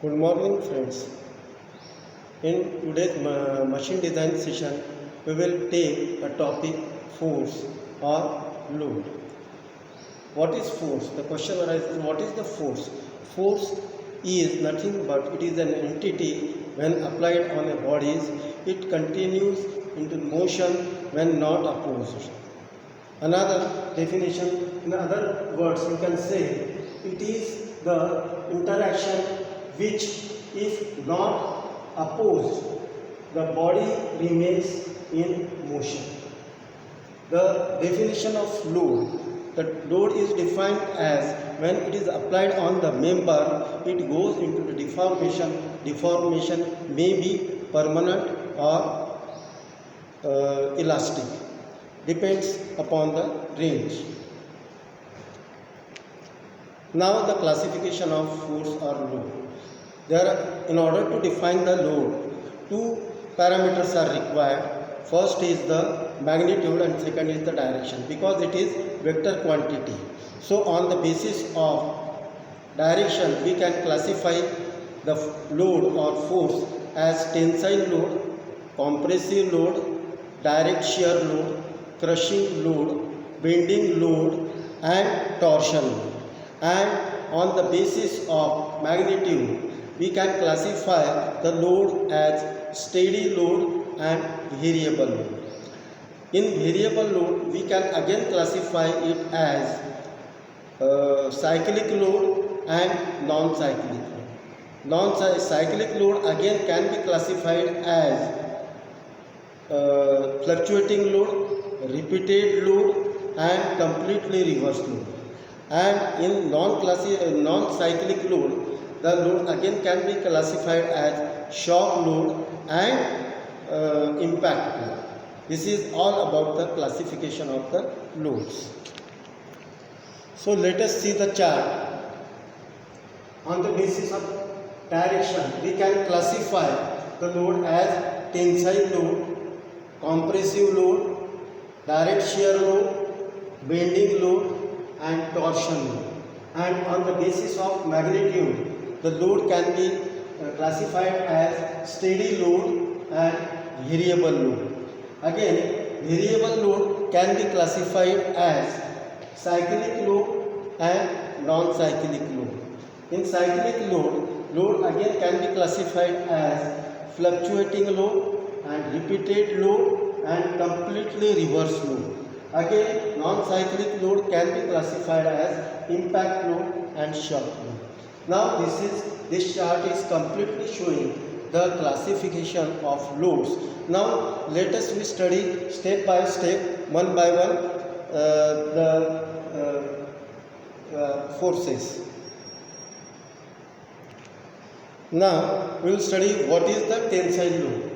Good morning, friends. In today's machine design session, we will take a topic force or load. What is force? The question arises, what is the force? Force is nothing but it is an entity when applied on a body. It continues into motion when not opposed. Another definition, in other words, you can say it is the interaction which, if not opposed, the body remains in motion. The definition of load. The load is defined as when it is applied on the member, it goes into the deformation. Deformation may be permanent or elastic. Depends upon the range. Now the classification of force or load. In order to define the load, two parameters are required. First is the magnitude and second is the direction, because it is vector quantity. So on the basis of direction, we can classify the load or force as tensile load, compressive load, direct shear load, crushing load, bending load and torsion load. And on the basis of magnitude, we can classify the load as steady load and variable load. In variable load, we can again classify it as cyclic load and non-cyclic load. Non-cyclic load again can be classified as fluctuating load, repeated load and completely reversed load. And in non-cyclic load, the load again can be classified as shock load and impact load. This is all about the classification of the loads. So let us see the chart. On the basis of direction, we can classify the load as tensile load, compressive load, direct shear load, bending load and torsion load. And on the basis of magnitude, the load can be classified as steady load and variable load. Again, variable load can be classified as cyclic load and non-cyclic load. In cyclic load again can be classified as fluctuating load and repeated load and completely reversed load. Again, non-cyclic load can be classified as impact load and shock load. Now this chart is completely showing the classification of loads. Now let us study step by step, one by one, the forces. Now we will study what is the tensile load.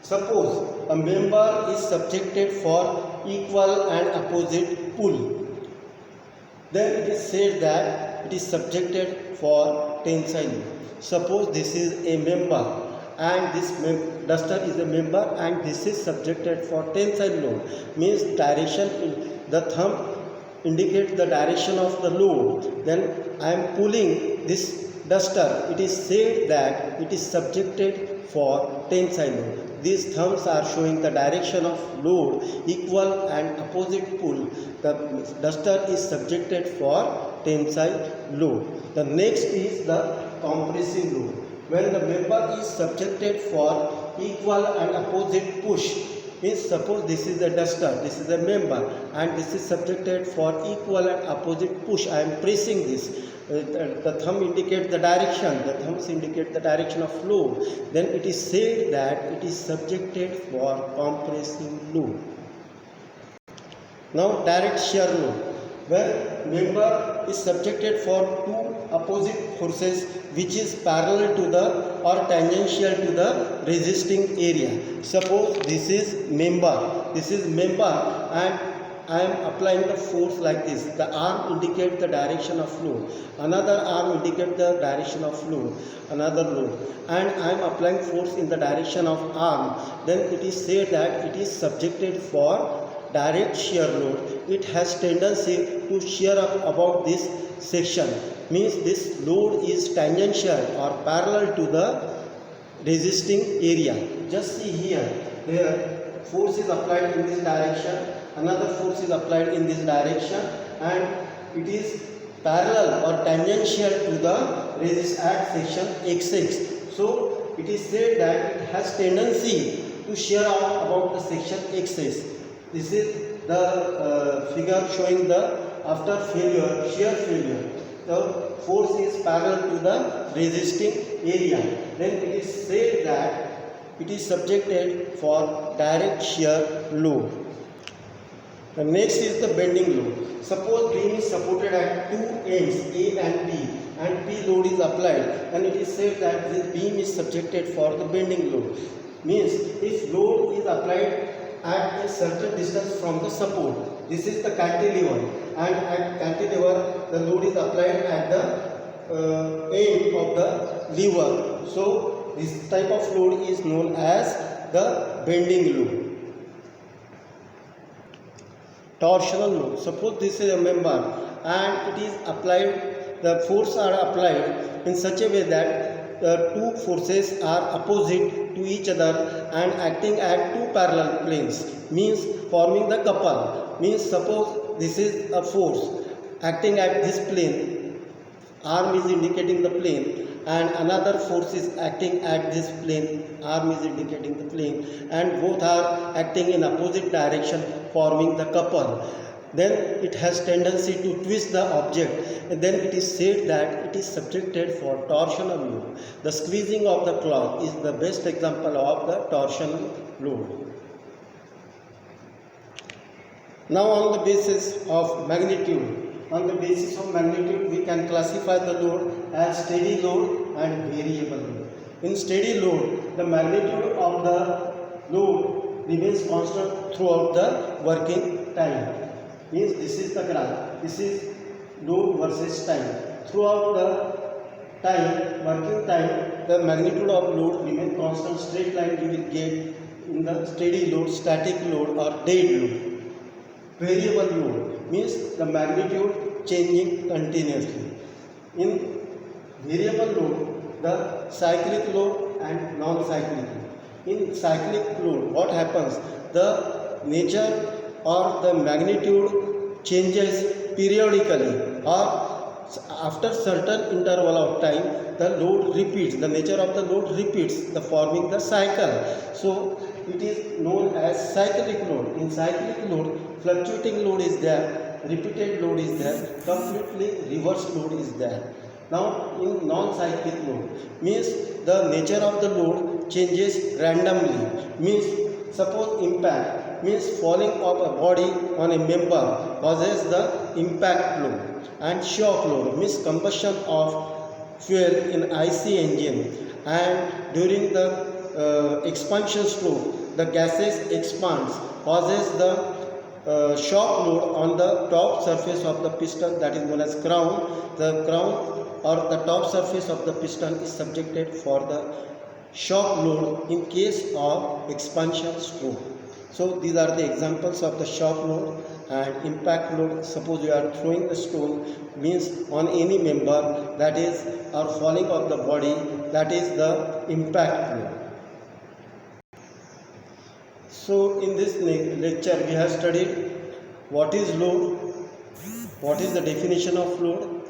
Suppose a member is subjected for equal and opposite pull, then it is said that it is subjected for tensile load. Suppose this is a member and this duster is a member and this is subjected for tensile load, means direction, the thumb indicates the direction of the load. Then I am pulling this duster, it is said that it is subjected for tensile load. These thumbs are showing the direction of load, equal and opposite pull. The duster is subjected for tensile load. The next is the compressive load. When the member is subjected for equal and opposite push, means suppose this is a duster, this is a member and this is subjected for equal and opposite push. I am pressing this. The thumb indicates the direction, the thumbs indicate the direction of load. Then it is said that it is subjected for compressive load. Now direct shear load. When member is subjected for two opposite forces which is parallel to the or tangential to the resisting area. Suppose this is member and I am applying the force like this. The arm indicates the direction of load. Another arm indicates the direction of load. Another load. And I am applying force in the direction of arm. Then it is said that it is subjected for direct shear load. It has tendency to shear up about this section. Means this load is tangential or parallel to the resisting area. Just see here, there force is applied in this direction, another force is applied in this direction, and it is parallel or tangential to the resist at section XX. So it is said that it has tendency to shear out about the section XX. This is the figure showing the after failure, shear failure, the force is parallel to the resisting area. Then it is said that it is subjected for direct shear load. The next is the bending load. Suppose beam is supported at two ends A and P load is applied, and it is said that this beam is subjected for the bending load. Means if load is applied at a certain distance from the support, this is the cantilever, and at cantilever the load is applied at the end of the lever. So this type of load is known as the bending load. Torsional load. Suppose this is a member and it is applied, the force are applied in such a way that the two forces are opposite to each other and acting at two parallel planes, means forming the couple. Means suppose this is a force acting at this plane, arm is indicating the plane, and another force is acting at this plane, arm is indicating the plane, and both are acting in opposite direction, forming the couple. Then it has tendency to twist the object, and then it is said that it is subjected for torsional load. The squeezing of the cloth is the best example of the torsional load. Now on the basis of magnitude, we can classify the load as steady load and variable load. In steady load, the magnitude of the load remains constant throughout the working time. Means this is the graph, this is load versus time. Throughout the time, working time, the magnitude of load remains constant. Straight line you will get in the steady load, static load or dead load. Variable load means the magnitude changing continuously. In variable load, the cyclic load and non-cyclic load. In cyclic load, what happens? The nature or the magnitude changes periodically, or after certain interval of time the load repeats, the nature of the load repeats, the forming the cycle. So it is known as cyclic load. In cyclic load, fluctuating load is there, repeated load is there, completely reverse load is there. Now in non-cyclic load means the nature of the load changes randomly. Means suppose impact, means falling of a body on a member causes the impact load, and shock load means combustion of fuel in IC engine, and during the expansion stroke the gases expands, causes the shock load on the top surface of the piston, that is known as crown. The crown or the top surface of the piston is subjected for the shock load in case of expansion stroke. So these are the examples of the shock load and impact load. Suppose you are throwing a stone, means on any member, that is, or falling of the body, that is the impact load. So in this lecture we have studied what is load, what is the definition of load,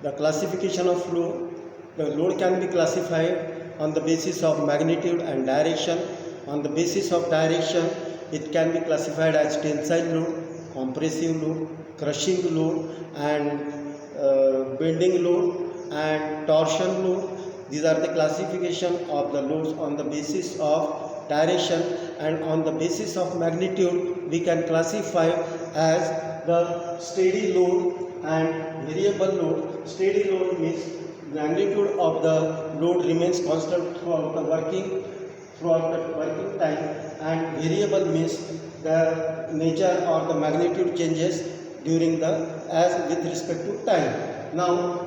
the classification of load. The load can be classified on the basis of magnitude and direction. On the basis of direction, it can be classified as tensile load, compressive load, crushing load, and bending load and torsion load. These are the classification of the loads on the basis of direction, and on the basis of magnitude we can classify as the steady load and variable load. Steady load means magnitude of the load remains constant throughout the working time, and variable means the nature or the magnitude changes during the as with respect to time. Now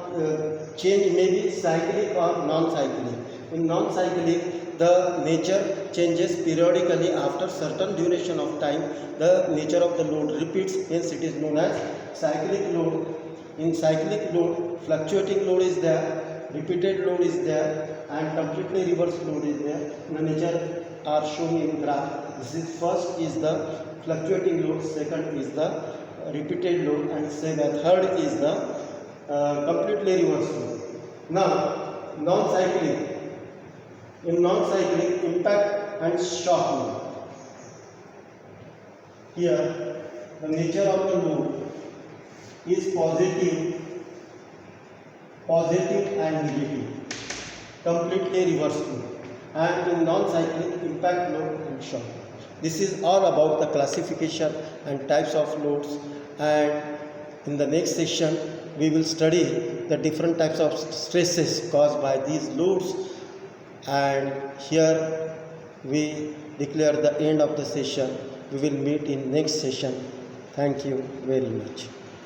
change may be cyclic or non-cyclic. In non-cyclic, the nature changes periodically after certain duration of time. The nature of the load repeats, hence it is known as cyclic load. In cyclic load, fluctuating load is there, repeated load is there, and completely reversed load is there. In the nature are shown in graph. This is first is the fluctuating load, second is the repeated load, and say the third is the completely reversed load. Now, non-cyclic. In non-cyclic, impact and shock load. Here, the nature of the load is positive and negative, completely reversed load. And in non-cyclic, impact load and shock. This is all about the classification and types of loads, and in the next session we will study the different types of stresses caused by these loads, and here we declare the end of the session. We will meet in next session. Thank you very much.